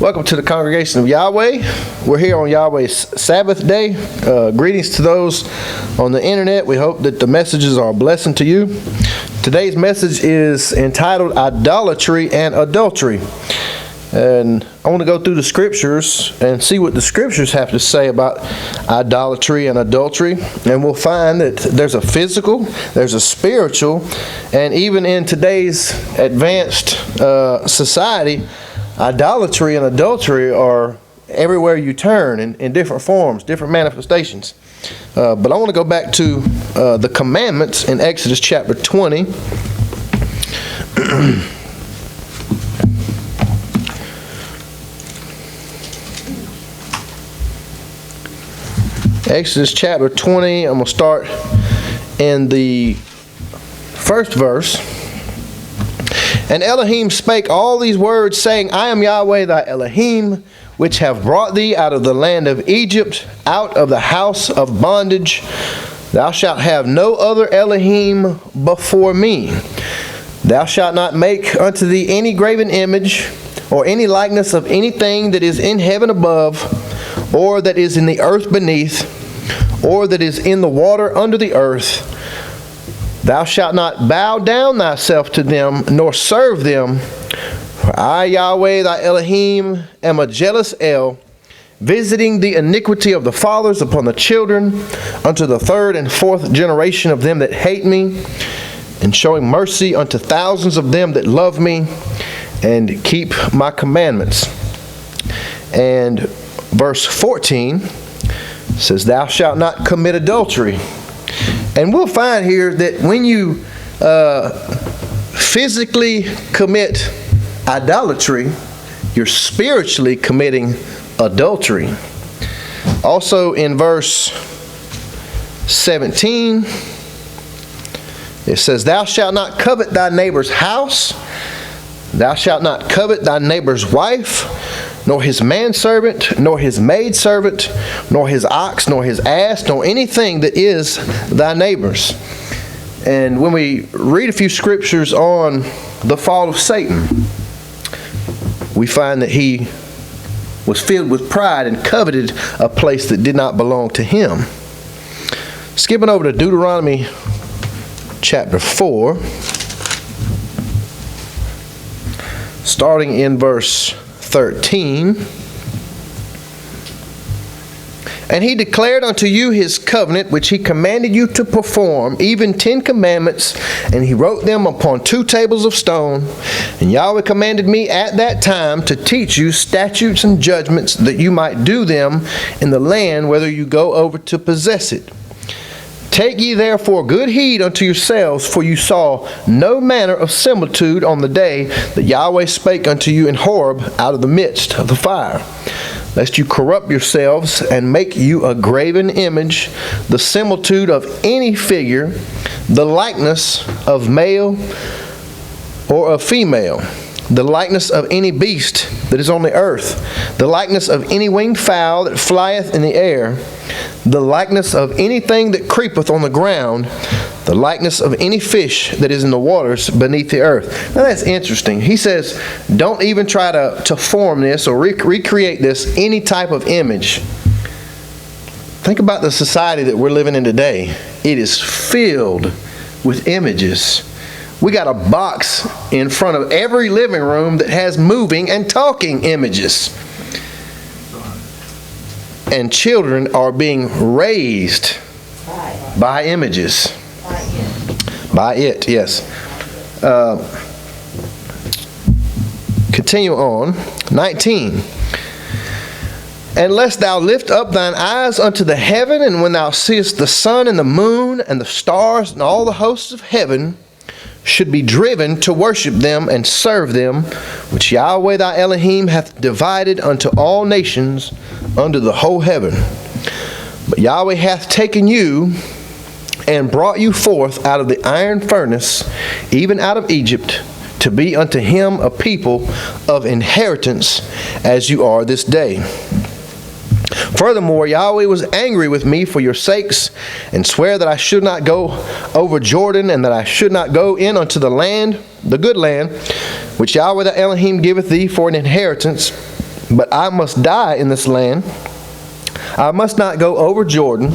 Welcome to the congregation of Yahweh. We're here on Yahweh's Sabbath day. Greetings to those on the internet. We hope that the messages are a blessing to you. Today's message is entitled Idolatry and Adultery. And I want to go through the scriptures and see what the scriptures have to say about idolatry and adultery. And we'll find that there's a physical, there's a spiritual, and even in today's advanced society, idolatry and adultery are everywhere you turn in different forms, different manifestations. But I want to go back to the commandments in Exodus chapter 20. Exodus chapter 20, I'm going to start in the first verse. And Elohim spake all these words, saying, I am Yahweh thy Elohim, which have brought thee out of the land of Egypt, out of the house of bondage. Thou shalt have no other Elohim before me. Thou shalt not make unto thee any graven image, or any likeness of anything that is in heaven above, or that is in the earth beneath, or that is in the water under the earth. Thou shalt not bow down thyself to them, nor serve them. For I, Yahweh thy Elohim, am a jealous El, visiting the iniquity of the fathers upon the children, unto the third and fourth generation of them that hate me, and showing mercy unto thousands of them that love me, and keep my commandments. And verse 14 says, Thou shalt not commit adultery. And we'll find here that when you physically commit idolatry, you're spiritually committing adultery. Also in verse 17, it says, Thou shalt not covet thy neighbor's house. Thou shalt not covet thy neighbor's wife, nor his manservant, nor his maidservant, nor his ox, nor his ass, nor anything that is thy neighbor's. And when we read a few scriptures on the fall of Satan, we find that he was filled with pride and coveted a place that did not belong to him. Skipping over to Deuteronomy chapter 4, starting in verse 13. And he declared unto you his covenant, which he commanded you to perform, even 10 commandments, and he wrote them upon 2 tables of stone. And Yahweh commanded me at that time to teach you statutes and judgments, that you might do them in the land whither you go over to possess it. Take ye therefore good heed unto yourselves, for you saw no manner of similitude on the day that Yahweh spake unto you in Horeb out of the midst of the fire, lest you corrupt yourselves and make you a graven image, the similitude of any figure, the likeness of male or of female, the likeness of any beast that is on the earth, the likeness of any winged fowl that flieth in the air, the likeness of anything that creepeth on the ground, the likeness of any fish that is in the waters beneath the earth. Now that's interesting. He says, don't even try to form this or recreate this, any type of image. Think about the society that we're living in today. It is filled with images. We got a box in front of every living room that has moving and talking images. And children are being raised by images. By it, yes. Continue on. 19. And lest thou lift up thine eyes unto the heaven, and when thou seest the sun and the moon and the stars and all the hosts of heaven, should be driven to worship them and serve them, which Yahweh thy Elohim hath divided unto all nations under the whole heaven. But Yahweh hath taken you and brought you forth out of the iron furnace, even out of Egypt, to be unto him a people of inheritance, as you are this day. Furthermore, Yahweh was angry with me for your sakes, and sware that I should not go over Jordan, and that I should not go in unto the land, the good land, which Yahweh thy Elohim giveth thee for an inheritance, but I must die in this land. I must not go over Jordan,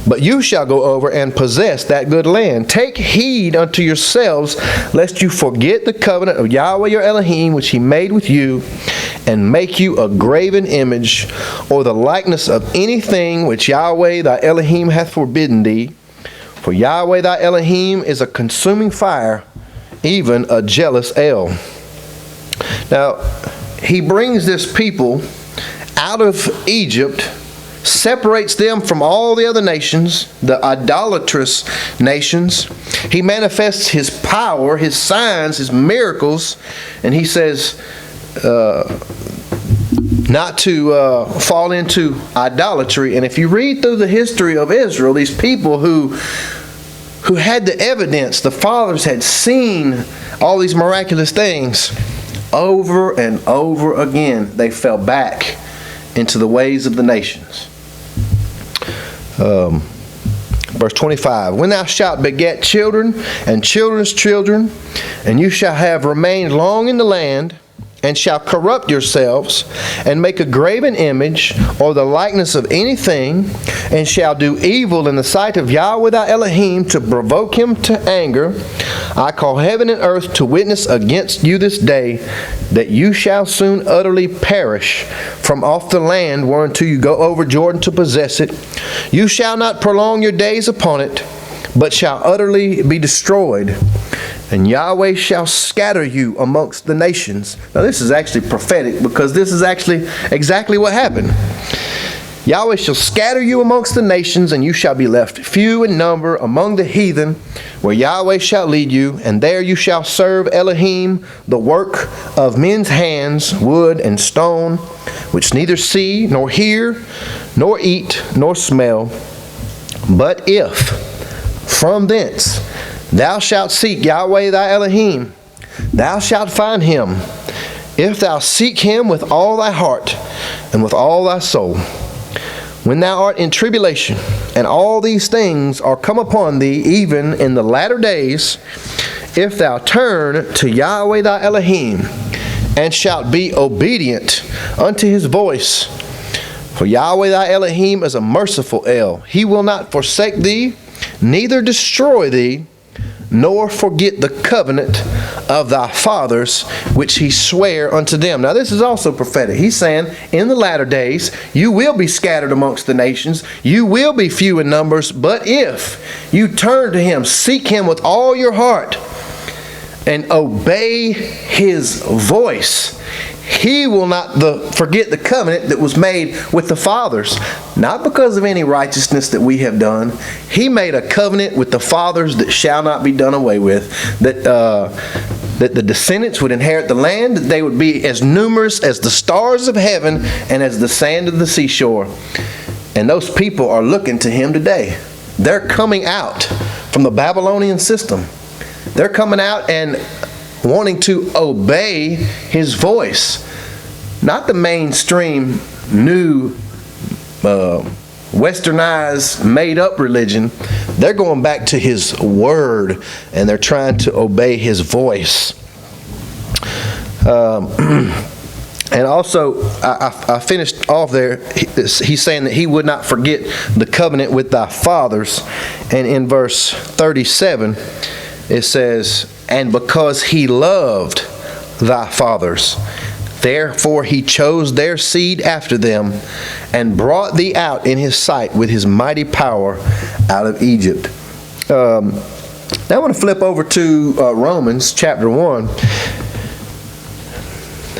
but you shall go over and possess that good land. Take heed unto yourselves, lest you forget the covenant of Yahweh your Elohim, which he made with you, and make you a graven image, or the likeness of anything which Yahweh thy Elohim hath forbidden thee. For Yahweh thy Elohim is a consuming fire, even a jealous El. Now, he brings this people out of Egypt, separates them from all the other nations, the idolatrous nations. He manifests his power, his signs, his miracles, and he says not to fall into idolatry. And if you read through the history of Israel, these people who had the evidence, the fathers had seen all these miraculous things, over and over again they fell back into the ways of the nations. Verse 25, when thou shalt beget children and children's children, and you shall have remained long in the land, and shall corrupt yourselves, and make a graven image, or the likeness of anything, and shall do evil in the sight of Yahweh thy Elohim, to provoke him to anger, I call heaven and earth to witness against you this day, that you shall soon utterly perish from off the land whereunto you go over Jordan to possess it. You shall not prolong your days upon it, but shall utterly be destroyed. And Yahweh shall scatter you amongst the nations. Now this is actually prophetic, because this is actually exactly what happened. Yahweh shall scatter you amongst the nations, and you shall be left few in number among the heathen, where Yahweh shall lead you, and there you shall serve Elohim, the work of men's hands, wood and stone, which neither see, nor hear, nor eat, nor smell. But if from thence thou shalt seek Yahweh thy Elohim, thou shalt find him, if thou seek him with all thy heart and with all thy soul. When thou art in tribulation, and all these things are come upon thee, even in the latter days, if thou turn to Yahweh thy Elohim, and shalt be obedient unto his voice. For Yahweh thy Elohim is a merciful El. He will not forsake thee, neither destroy thee, nor forget the covenant of thy fathers, which he sware unto them. Now this is also prophetic. He's saying, in the latter days, you will be scattered amongst the nations. You will be few in numbers. But if you turn to him, seek him with all your heart, and obey his voice, he will not forget the covenant that was made with the fathers. Not because of any righteousness that we have done. He made a covenant with the fathers that shall not be done away with. That the descendants would inherit the land. That they would be as numerous as the stars of heaven and as the sand of the seashore. And those people are looking to him today. They're coming out from the Babylonian system. They're coming out and wanting to obey his voice. Not the mainstream, new, westernized, made-up religion. They're going back to his word, and they're trying to obey his voice. And also, I finished off there, he's saying that he would not forget the covenant with thy fathers. And in verse 37, it says, and because he loved thy fathers, therefore he chose their seed after them, and brought thee out in his sight with his mighty power out of Egypt. Now I want to flip over to Romans chapter 1.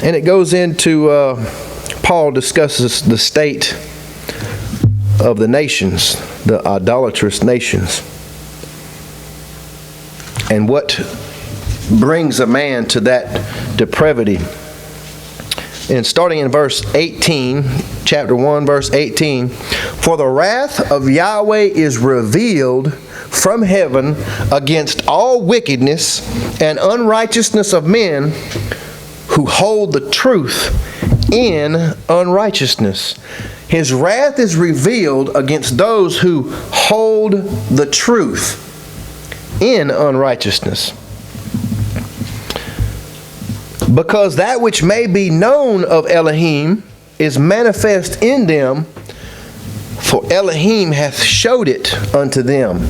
And it goes into, Paul discusses the state of the nations, the idolatrous nations, and what brings a man to that depravity. And starting in verse 18, chapter 1, verse 18, for the wrath of Yahweh is revealed from heaven against all wickedness and unrighteousness of men who hold the truth in unrighteousness. His wrath is revealed against those who hold the truth in unrighteousness. Because that which may be known of Elohim is manifest in them, for Elohim hath showed it unto them.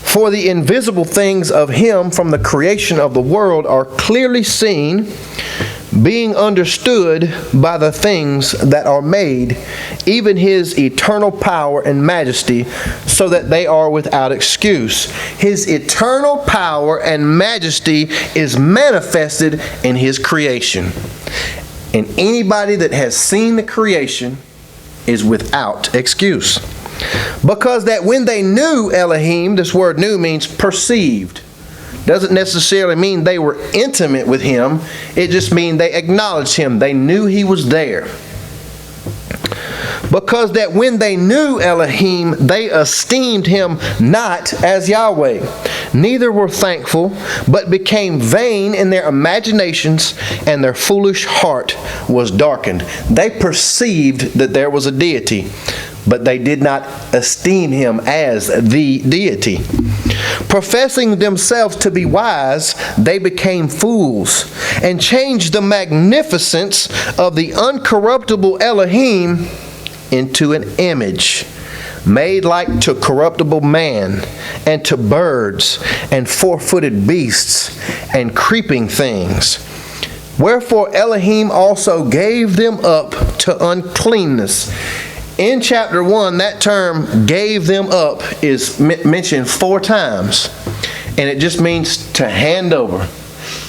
For the invisible things of him from the creation of the world are clearly seen, being understood by the things that are made, even his eternal power and majesty, so that they are without excuse. His eternal power and majesty is manifested in his creation. And anybody that has seen the creation is without excuse. Because that when they knew Elohim, this word knew means perceived. Doesn't necessarily mean they were intimate with him. It just means they acknowledged him. They knew he was there. Because that when they knew Elohim, they esteemed him not as Yahweh, neither were thankful, but became vain in their imaginations, and their foolish heart was darkened. They perceived that there was a deity, but they did not esteem him as the deity. Professing themselves to be wise, they became fools, and changed the magnificence of the uncorruptible Elohim into an image made like to corruptible man, and to birds, and four-footed beasts, and creeping things. Wherefore Elohim also gave them up to uncleanness. In chapter 1, that term, gave them up, is mentioned 4 times. And it just means to hand over,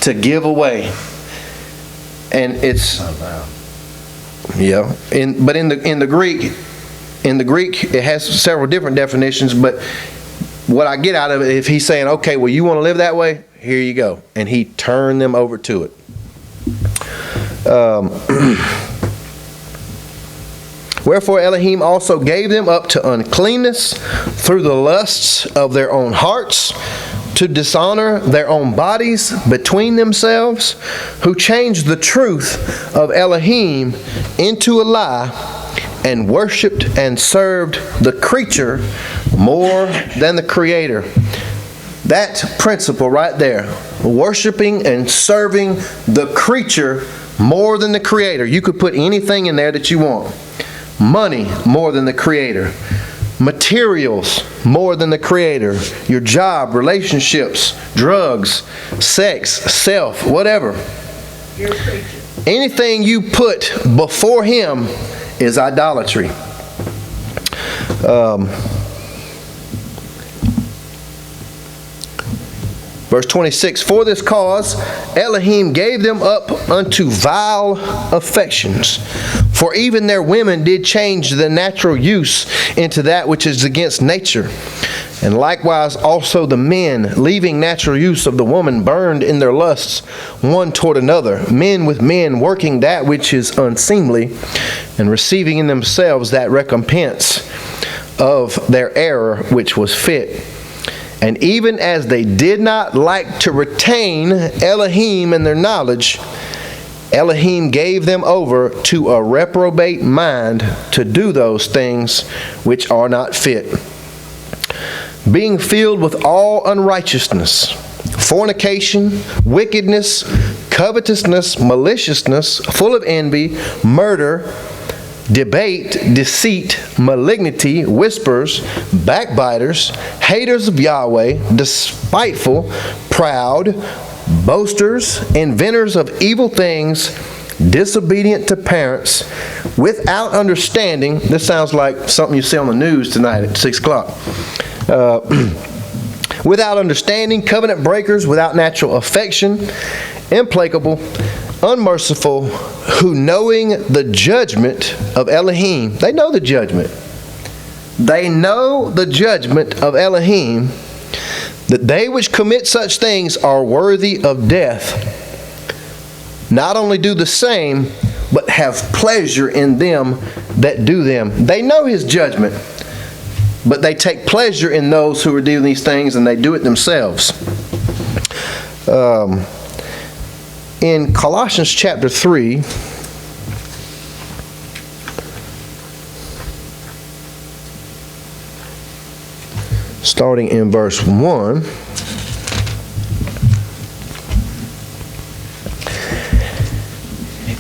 to give away. And it's, yeah. But in the Greek, it has several different definitions. But what I get out of it, if he's saying, okay, well, you want to live that way? Here you go. And he turned them over to it. Wherefore Elohim also gave them up to uncleanness through the lusts of their own hearts, to dishonor their own bodies between themselves, who changed the truth of Elohim into a lie, and worshipped and served the creature more than the Creator. That principle right there, worshiping and serving the creature more than the Creator. You could put anything in there that you want. Money more than the Creator. Materials more than the Creator. Your job, relationships, drugs, sex, self, whatever. Anything you put before Him is idolatry. Verse 26, for this cause Elohim gave them up unto vile affections. For even their women did change the natural use into that which is against nature. And likewise also the men, leaving natural use of the woman, burned in their lusts one toward another, men with men, working that which is unseemly, and receiving in themselves that recompense of their error which was fit. And even as they did not like to retain Elohim in their knowledge, Elohim gave them over to a reprobate mind to do those things which are not fit, being filled with all unrighteousness, fornication, wickedness, covetousness, maliciousness, full of envy, murder, debate, deceit, malignity, whispers, backbiters, haters of Yahweh, despiteful, proud, boasters, inventors of evil things, disobedient to parents, without understanding. This sounds like something you see on the news tonight at 6 o'clock. Without understanding, covenant breakers, without natural affection, implacable, unmerciful, who knowing the judgment of Elohim, they know the judgment. They know the judgment of Elohim, that they which commit such things are worthy of death, not only do the same, but have pleasure in them that do them. They know His judgment, but they take pleasure in those who are doing these things, and they do it themselves. In Colossians chapter 3, starting in verse 1,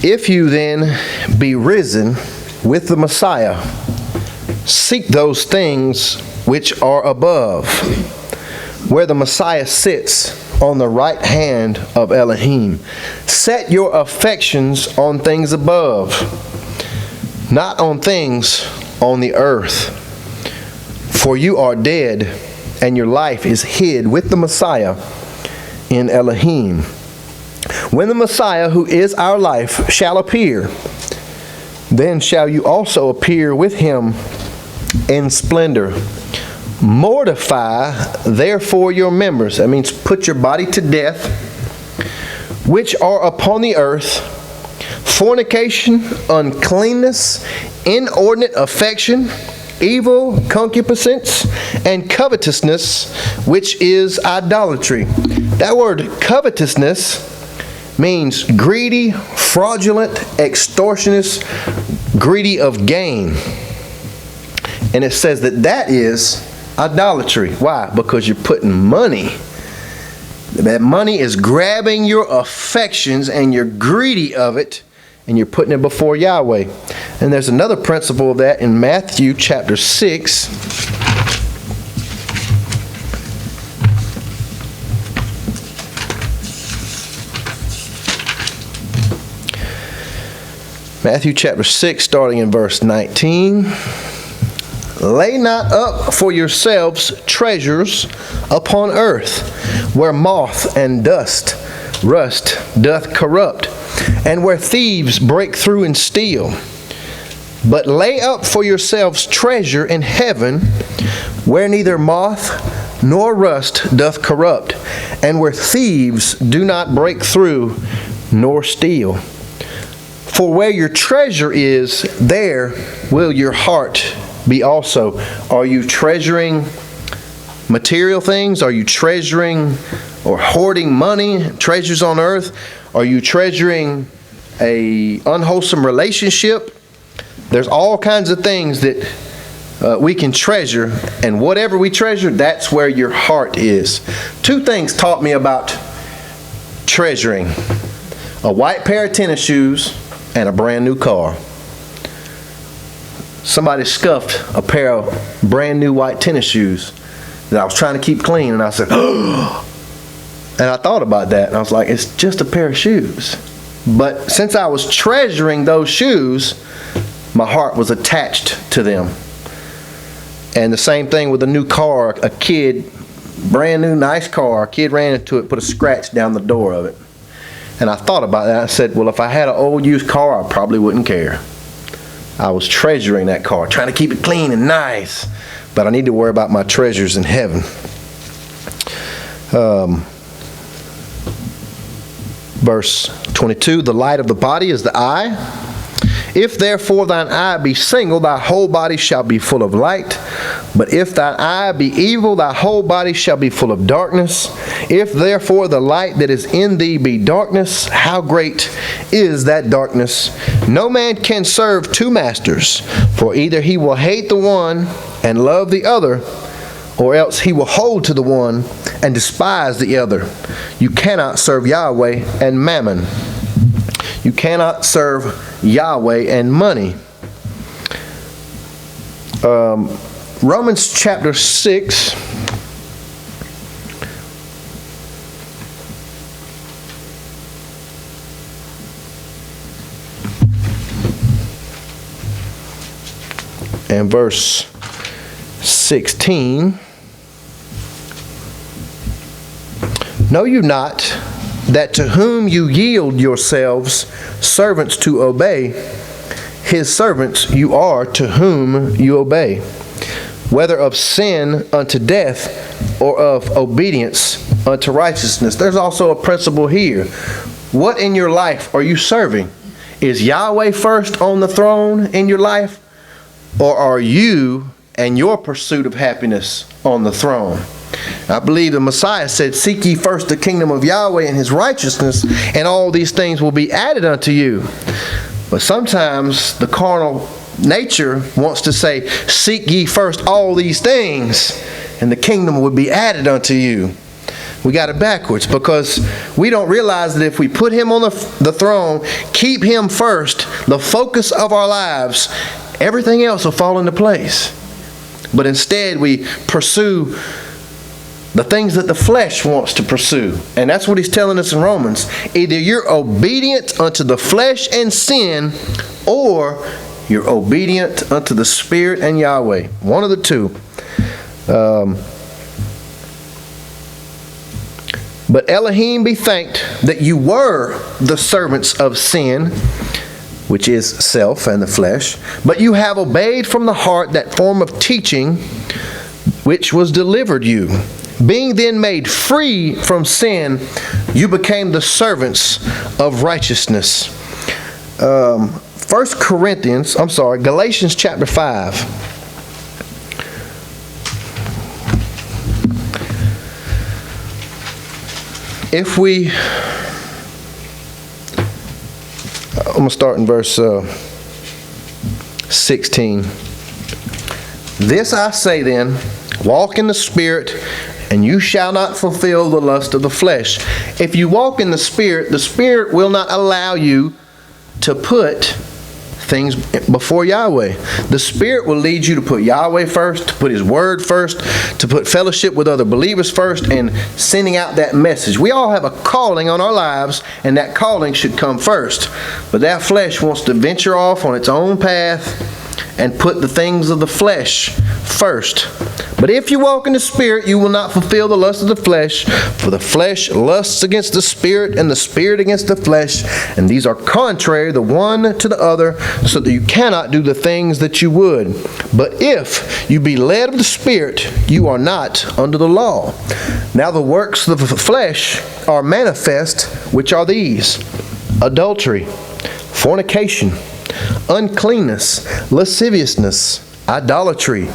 If you then be risen with the Messiah, seek those things which are above, where the Messiah sits on the right hand of Elohim. Set your affections on things above, not on things on the earth. For you are dead, and your life is hid with the Messiah in Elohim. When the Messiah, who is our life, shall appear, then shall you also appear with him in splendor. Mortify therefore your members, that means put your body to death, which are upon the earth: fornication, uncleanness, inordinate affection, evil concupiscence, and covetousness, which is idolatry. That word covetousness means greedy, fraudulent, extortionist, greedy of gain. And it says that is idolatry. Why? Because you're putting money. That money is grabbing your affections and you're greedy of it, and you're putting it before Yahweh. And there's another principle of that in Matthew chapter 6. Matthew chapter 6, starting in verse 19. Lay not up for yourselves treasures upon earth, where moth and rust doth corrupt, and where thieves break through and steal. But lay up for yourselves treasure in heaven, where neither moth nor rust doth corrupt, and where thieves do not break through nor steal. For where your treasure is, there will your heart be also. Are you treasuring material things? Are you treasuring or hoarding money, treasures on earth? Are you treasuring a unwholesome relationship? There's all kinds of things that we can treasure, and whatever we treasure, that's where your heart is. Two things taught me about treasuring: a white pair of tennis shoes and a brand new car. Somebody scuffed a pair of brand new white tennis shoes that I was trying to keep clean, and I said, oh! And I thought about that, and I was like, it's just a pair of shoes. But since I was treasuring those shoes, my heart was attached to them. And the same thing with a new car. A kid, brand new nice car, a kid ran into it, put a scratch down the door of it. And I thought about that. I said, well, if I had an old used car, I probably wouldn't care. I was treasuring that car, trying to keep it clean and nice. But I need to worry about my treasures in heaven. Verse 22, the light of the body is the eye. If therefore thine eye be single, thy whole body shall be full of light. But if thine eye be evil, thy whole body shall be full of darkness. If therefore the light that is in thee be darkness, how great is that darkness? No man can serve two masters, for either he will hate the one and love the other, or else he will hold to the one and despise the other. You cannot serve Yahweh and mammon. You cannot serve Yahweh and money. Romans chapter 6. And verse 16. Know you not that to whom you yield yourselves servants to obey, his servants you are to whom you obey, whether of sin unto death or of obedience unto righteousness. There's also a principle here. What in your life are you serving? Is Yahweh first on the throne in your life, or are you and your pursuit of happiness on the throne? I believe the Messiah said, seek ye first the kingdom of Yahweh and his righteousness, and all these things will be added unto you. But sometimes the carnal nature wants to say, seek ye first all these things, and the kingdom will be added unto you. We got it backwards because we don't realize that if we put him on the throne, keep him first, the focus of our lives, everything else will fall into place. But instead we pursue the things that the flesh wants to pursue. And that's what he's telling us in Romans. Either you're obedient unto the flesh and sin, or you're obedient unto the Spirit and Yahweh. One of the two. But Elohim be thanked that you were the servants of sin, which is self and the flesh, but you have obeyed from the heart that form of teaching which was delivered you. Being then made free from sin, you became the servants of righteousness. Galatians chapter 5. I'm going to start in verse 16. This I say then, walk in the Spirit, and you shall not fulfill the lust of the flesh. If you walk in the Spirit will not allow you to put things before Yahweh. The Spirit will lead you to put Yahweh first, to put His Word first, to put fellowship with other believers first, and sending out that message. We all have a calling on our lives, and that calling should come first. But that flesh wants to venture off on its own path and put the things of the flesh first. But if you walk in the Spirit, you will not fulfill the lust of the flesh, for the flesh lusts against the Spirit, and the Spirit against the flesh, and these are contrary the one to the other, so that you cannot do the things that you would. But if you be led of the Spirit, you are not under the law. Now the works of the flesh are manifest, which are these: adultery, fornication, uncleanness, lasciviousness, idolatry,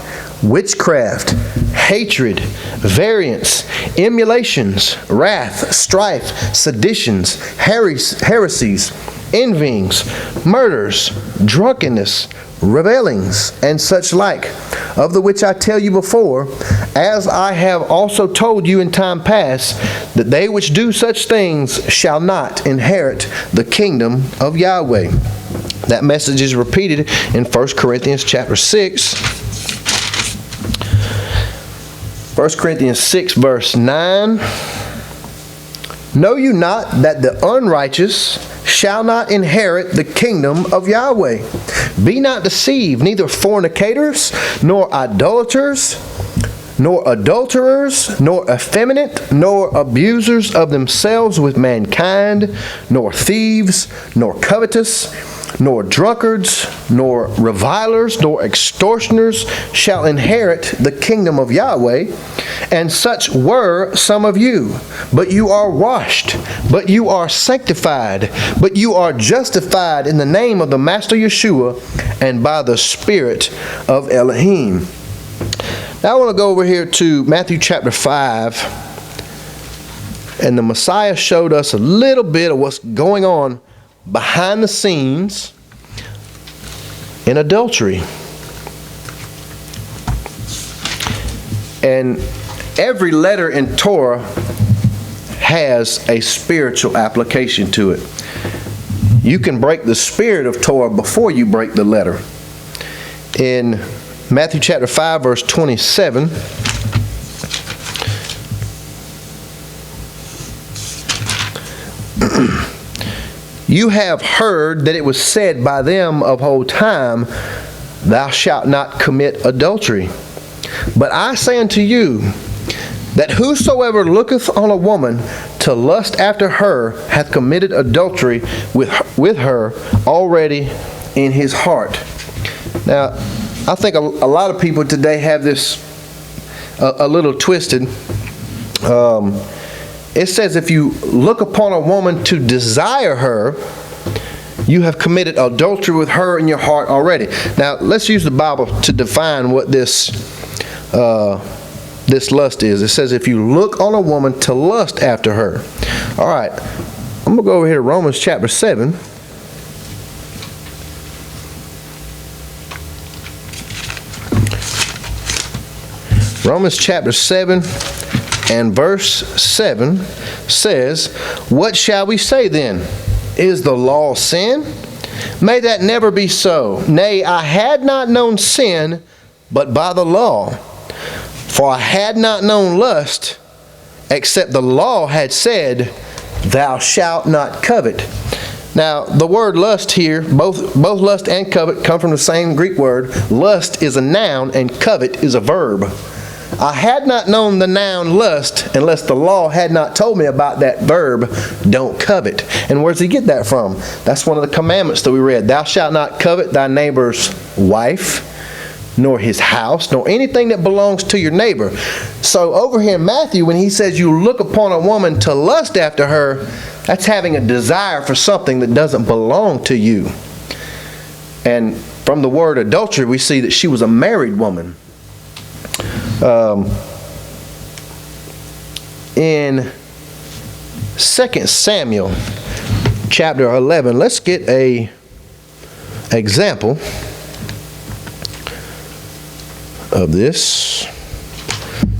witchcraft, hatred, variance, emulations, wrath, strife, seditions, heresies, envyings, murders, drunkenness, rebellings, and such like, of the which I tell you before, as I have also told you in time past, that they which do such things shall not inherit the kingdom of Yahweh. That message is repeated in 1 Corinthians chapter 6. 1 Corinthians 6 verse 9. Know you not that the unrighteous shall not inherit the kingdom of Yahweh? Be not deceived, neither fornicators, nor idolaters, nor adulterers, nor effeminate, nor abusers of themselves with mankind, nor thieves, nor covetous, nor drunkards, nor revilers, nor extortioners shall inherit the kingdom of Yahweh. And such were some of you. But you are washed, but you are sanctified, but you are justified in the name of the Master Yeshua and by the Spirit of Elohim. Now I want to go over here to Matthew chapter 5. And the Messiah showed us a little bit of what's going on behind the scenes in adultery. And every letter in Torah has a spiritual application to it. You can break the spirit of Torah before you break the letter. In Matthew chapter 5 verse 27, you have heard that it was said by them of old time, thou shalt not commit adultery. But I say unto you, that whosoever looketh on a woman to lust after her hath committed adultery with her already in his heart. Now, I think a lot of people today have this a little twisted. It says if you look upon a woman to desire her, you have committed adultery with her in your heart already. Now, let's use the Bible to define what this lust is. It says if you look on a woman to lust after her. All right, I'm going to go over here to Romans chapter 7. Romans chapter 7 and verse 7 says, "What shall we say then? Is the law sin? May that never be so. Nay, I had not known sin but by the law. For I had not known lust, except the law had said, Thou shalt not covet." Now, the word lust here, both lust and covet come from the same Greek word. Lust is a noun and covet is a verb. I had not known the noun lust unless the law had not told me about that verb, don't covet. And where does he get that from? That's one of the commandments that we read. Thou shalt not covet thy neighbor's wife, nor his house, nor anything that belongs to your neighbor. So over here in Matthew, when he says you look upon a woman to lust after her, that's having a desire for something that doesn't belong to you. And from the word adultery, we see that she was a married woman. In 2 Samuel chapter 11, let's get a example of this.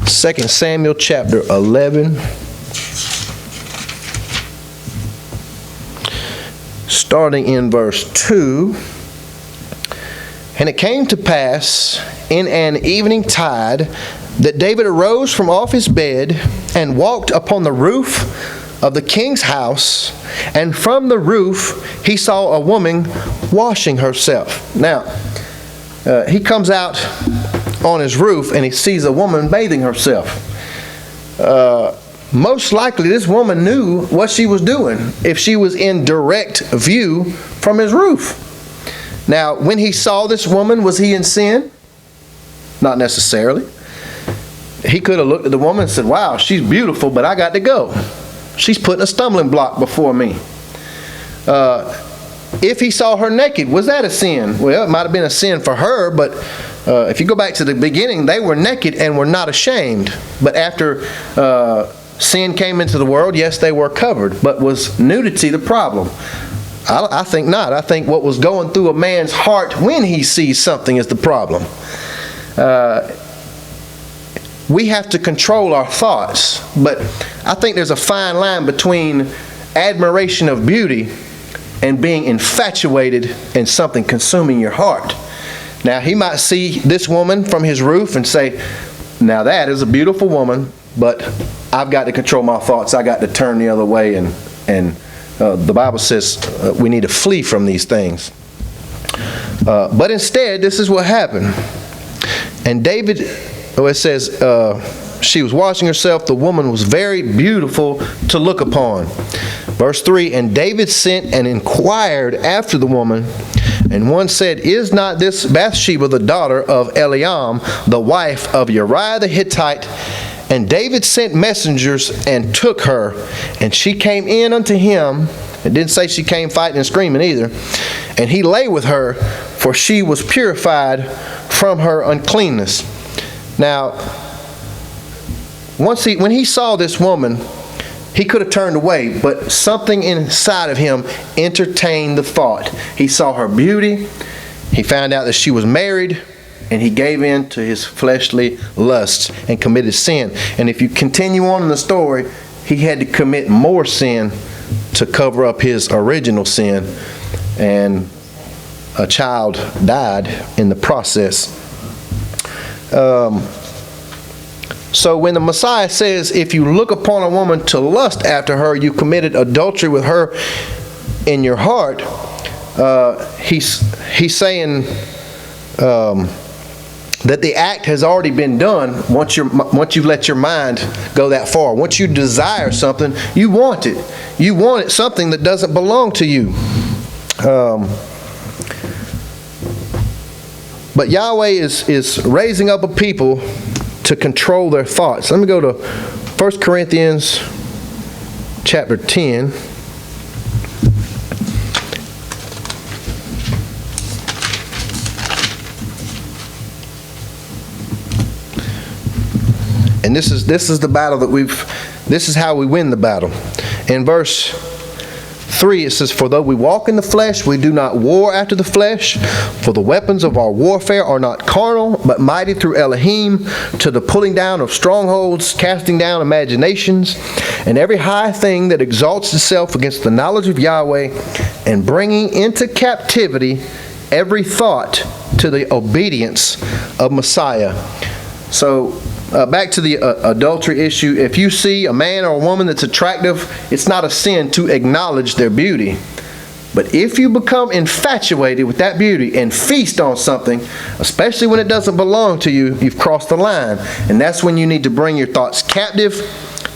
2 Samuel chapter 11, starting in verse 2. "And it came to pass in an evening tide that David arose from off his bed and walked upon the roof of the king's house, and from the roof he saw a woman washing herself." Now, he comes out on his roof and he sees a woman bathing herself. Most likely this woman knew what she was doing if she was in direct view from his roof. Now, when he saw this woman, was he in sin? Not necessarily. He could have looked at the woman and said, "Wow, she's beautiful, but I got to go. She's putting a stumbling block before me." If he saw her naked, was that a sin? Well, it might have been a sin for her, but if you go back to the beginning, they were naked and were not ashamed. But after sin came into the world, yes, they were covered. But was nudity the problem? I think not. I think what was going through a man's heart when he sees something is the problem. We have to control our thoughts, but I think there's a fine line between admiration of beauty and being infatuated in something consuming your heart. Now, he might see this woman from his roof and say, "Now that is a beautiful woman, but I've got to control my thoughts. I got to turn the other way," and the Bible says we need to flee from these things. But instead, this is what happened. And David, it says, she was washing herself. The woman was very beautiful to look upon. Verse 3, "And David sent and inquired after the woman. And one said, Is not this Bathsheba the daughter of Eliam, the wife of Uriah the Hittite? And David sent messengers and took her. And she came in unto him." It didn't say she came fighting and screaming either. "And he lay with her, for she was purified from her uncleanness." Now, when he saw this woman, he could have turned away, but something inside of him entertained the thought. He saw her beauty, he found out that she was married, and he gave in to his fleshly lusts and committed sin. And if you continue on in the story, he had to commit more sin to cover up his original sin, and a child died in the process. So when the Messiah says, if you look upon a woman to lust after her, you committed adultery with her in your heart, he's saying that the act has already been done once you've let your mind go that far. Once you desire something, you want it. You want it, something that doesn't belong to you. But Yahweh is raising up a people to control their thoughts. Let me go to 1 Corinthians chapter 10. And this is the battle that this is how we win the battle. In verse 3, it says, "For though we walk in the flesh, we do not war after the flesh. For the weapons of our warfare are not carnal, but mighty through Elohim, to the pulling down of strongholds, casting down imaginations, and every high thing that exalts itself against the knowledge of Yahweh, and bringing into captivity every thought to the obedience of Messiah." So, back to the adultery issue. If you see a man or a woman that's attractive, it's not a sin to acknowledge their beauty. But if you become infatuated with that beauty and feast on something, especially when it doesn't belong to you, you've crossed the line. And that's when you need to bring your thoughts captive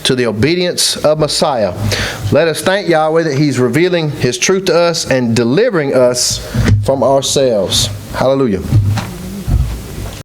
to the obedience of Messiah. Let us thank Yahweh that He's revealing His truth to us and delivering us from ourselves. Hallelujah.